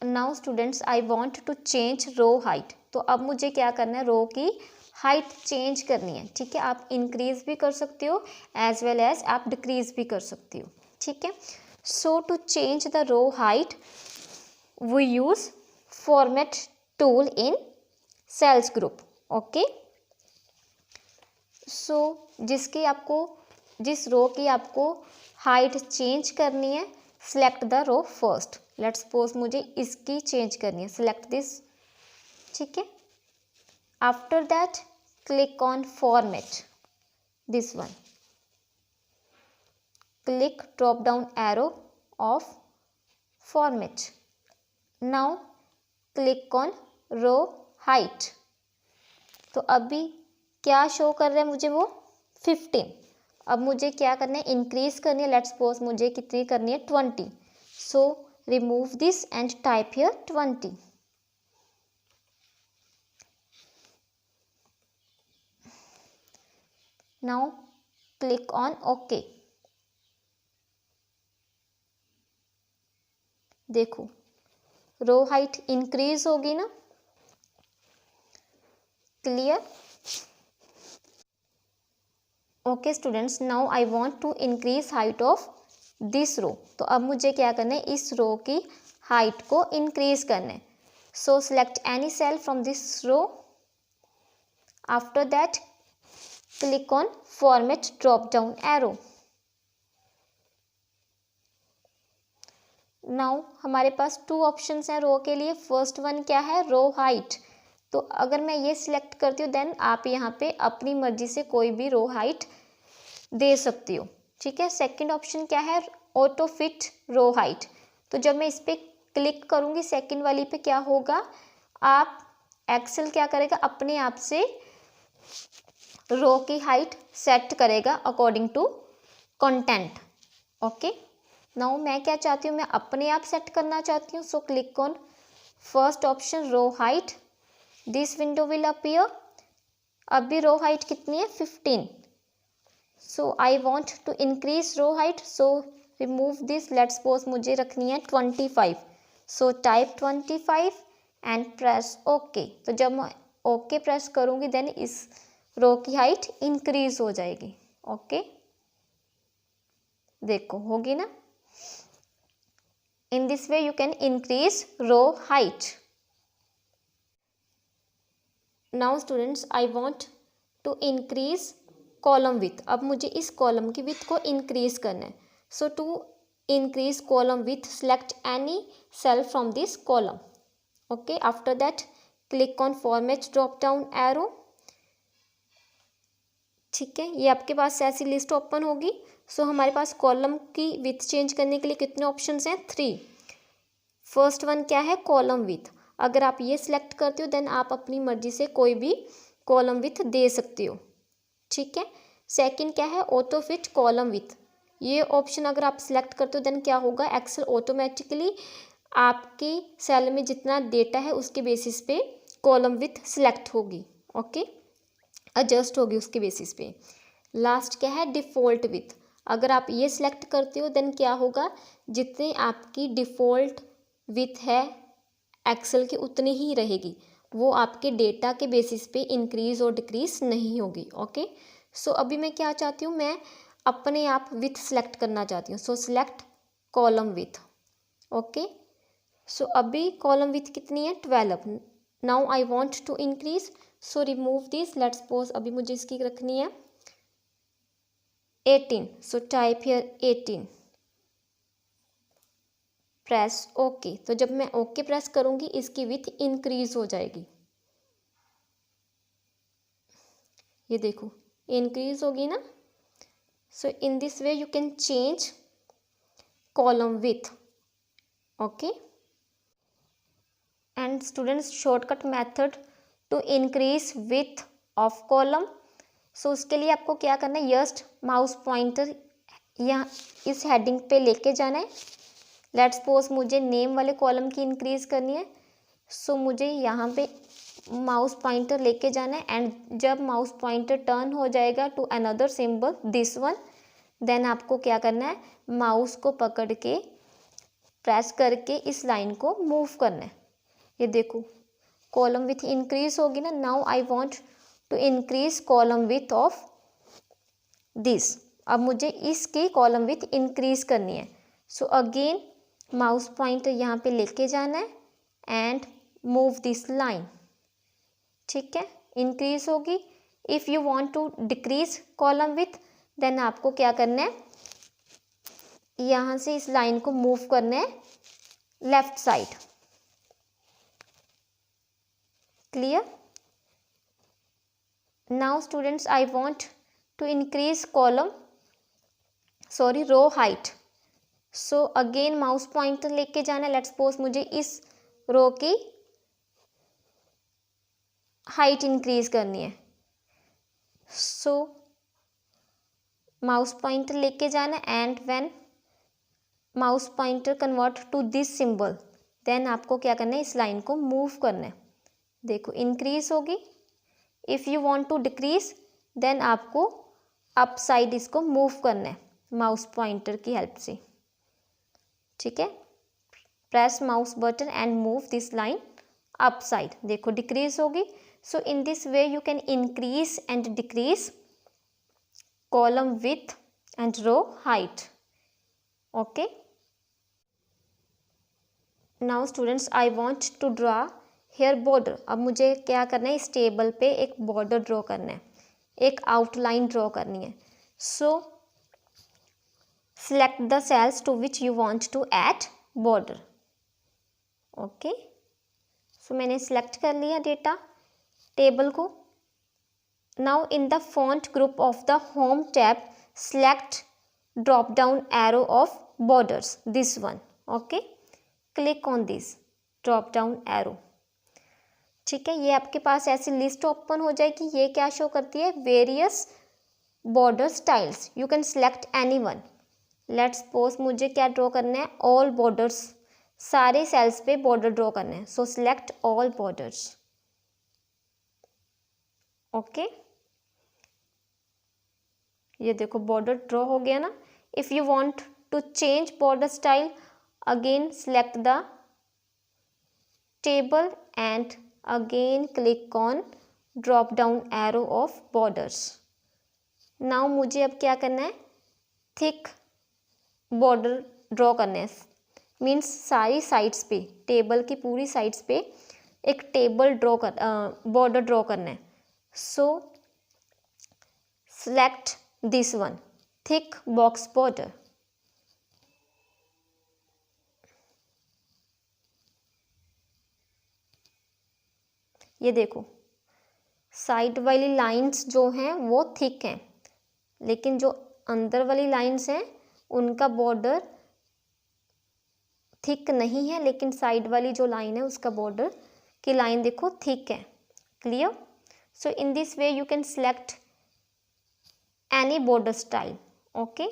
Now students I want to change row height. तो अब मुझे क्या करना है, रो की हाइट चेंज करनी है। ठीक है, आप इंक्रीज भी कर सकते हो एज वेल एज आप डिक्रीज भी कर सकते हो। ठीक है, so to change the row height we use format tool in cells group. Okay, so जिस रो की आपको हाइट चेंज करनी है, select the row first. Let's suppose मुझे इसकी चेंज करनी है, सिलेक्ट दिस। ठीक है, after that click on format, this one, click drop down arrow of format. Now click on row height. तो अभी क्या शो कर रहा है मुझे, वो 15। अब मुझे क्या करना है, इंक्रीज करनी है। लेट्स सपोज मुझे कितनी करनी है, 20। So remove this and type here 20। Now click on okay. देखो रो हाइट इंक्रीज होगी ना, clear. Okay students, now I want to increase height of this row. तो अब मुझे क्या करना है, इस रो की हाइट को इंक्रीज करना है। So select any cell from this row. After that click on format drop down arrow. Now हमारे पास 2 ऑप्शंस हैं रो के लिए। फर्स्ट वन क्या है, रो हाइट। तो अगर मैं ये सिलेक्ट करती हूँ देन आप यहाँ पे अपनी मर्जी से कोई भी रो हाइट दे सकती हो। ठीक है, सेकंड ऑप्शन क्या है, ऑटो फिट रो हाइट। तो जब मैं इस पर क्लिक करूँगी सेकंड वाली पे, क्या होगा, आप एक्सेल क्या करेगा, अपने आप से रो की हाइट सेट करेगा according to content. Okay, now मैं क्या चाहती हूँ, मैं अपने आप सेट करना चाहती हूँ। So click on first option row height, this window will appear. अभी रो हाइट कितनी है, 15। So I want to increase row height, so remove this. Let's suppose मुझे रखनी है 25। So type 25 and press okay. तो जब मैं ओके प्रेस करूँगी देन इस रो की हाइट इंक्रीज हो जाएगी। ओके, देखो होगी ना। In this way you can increase row height. Now students, I want to increase column width. अब मुझे इस कॉलम की विथ को इंक्रीज करना है। So to increase column width, select any cell from this column. Okay, after that click on format drop down arrow. ठीक है, ये आपके पास ऐसी लिस्ट ओपन होगी। सो हमारे पास कॉलम की विथ चेंज करने के लिए कितने ऑप्शंस हैं, 3। फर्स्ट वन क्या है, कॉलम विथ। अगर आप ये सिलेक्ट करते हो देन आप अपनी मर्जी से कोई भी कॉलम विथ दे सकते हो। ठीक है, सेकंड क्या है, ऑटो फिट कॉलम विथ। ये ऑप्शन अगर आप सिलेक्ट करते हो देन क्या होगा, एक्सेल ऑटोमेटिकली आपकी सेल में जितना डेटा है उसके बेसिस पे कॉलम विथ सिलेक्ट होगी। ओके, एडजस्ट होगी उसके बेसिस पे। लास्ट क्या है, डिफ़ॉल्ट विथ। अगर आप ये सिलेक्ट करते हो देन क्या होगा, जितने आपकी डिफ़ॉल्ट विथ है एक्सेल की उतनी ही रहेगी, वो आपके डेटा के बेसिस पे इंक्रीज और डिक्रीज नहीं होगी। ओके, सो अभी मैं क्या चाहती हूँ, मैं अपने आप विथ सेलेक्ट करना चाहती हूँ। So select column width. Okay, so अभी कॉलम विथ कितनी है, 12। Now I want to increase, so remove this. Let's suppose अभी मुझे इसकी रखनी है 18। So type here 18, press okay. तो जब मैं ओके प्रेस करूंगी इसकी विथ इंक्रीज हो जाएगी। ये देखो इंक्रीज होगी ना। So in this way you can change column width. Okay, and students, shortcut method to increase width of column. So उसके लिए आपको क्या करना है, जस्ट माउस पॉइंटर यहाँ इस हेडिंग पे लेके जाना है। लेट्स सपोज मुझे नेम वाले कॉलम की इंक्रीज करनी है। सो मुझे यहाँ पे माउस पॉइंटर लेके जाना है एंड जब माउस पॉइंटर टर्न हो जाएगा to another symbol, this one, then आपको क्या करना है, माउस को पकड़ के प्रेस करके इस लाइन को मूव करना है। ये देखो कॉलम विथ इंक्रीज होगी ना। Now I want to increase column width of this. अब मुझे इसकी कॉलम विथ इंक्रीज करनी है। सो अगेन माउस पॉइंटर यहाँ पे लेके जाना है एंड मूव दिस लाइन। ठीक है, इंक्रीज होगी। If you want to decrease column width then आपको क्या करना है, यहाँ से इस लाइन को मूव करना है left side. Clear? Now students I want to increase row height. So again mouse pointer लेके जाना है। लेट्स सपोज मुझे इस रो की हाइट इंक्रीज करनी है। सो माउस पॉइंटर लेके जाना and when mouse pointer convert to this symbol then आपको क्या करना है, इस लाइन को मूव करना है। देखो इंक्रीज होगी। If you want to decrease then आपको अप साइड इसको मूव करना है माउस पॉइंटर की हेल्प से। ठीक है, press mouse button and move this line up side. देखो डिक्रीज होगी। So in this way you can increase and decrease column width and row height. Okay. Now students I want to draw here border. अब मुझे क्या करना है, इस table पे एक बॉर्डर ड्रॉ करना है, एक आउटलाइन ड्रॉ करनी है. So select the cells to which you want to add border. Okay. So मैंने select कर लिया डेटा टेबल को. Now in the font group of the home tab select drop down arrow of borders, this one. Okay, click on this drop down arrow. ठीक है, ये आपके पास ऐसी list open हो जाएगी. ये क्या शो करती है, various border styles. You can select any one. Let's suppose मुझे क्या ड्रॉ करना है, ऑल बॉर्डर्स, सारे सेल्स पे बॉर्डर ड्रॉ करना है. So select all borders. Okay, ये देखो बॉर्डर ड्रॉ हो गया ना. If you want to change border style again select the table and again click on drop down arrow of borders. Now मुझे अब क्या करना है, थिक बॉर्डर ड्रॉ करना है. मीन्स सारी साइड्स पे, टेबल की पूरी साइड्स पे एक बॉर्डर ड्रॉ करना है. So select this one, thick box border. ये देखो साइड वाली लाइंस जो हैं वो थिक हैं, लेकिन जो अंदर वाली लाइंस हैं उनका बॉर्डर थिक नहीं है, लेकिन साइड वाली जो लाइन है उसका बॉर्डर की लाइन देखो थिक है. Clear? So in this way you can select any border style. Okay.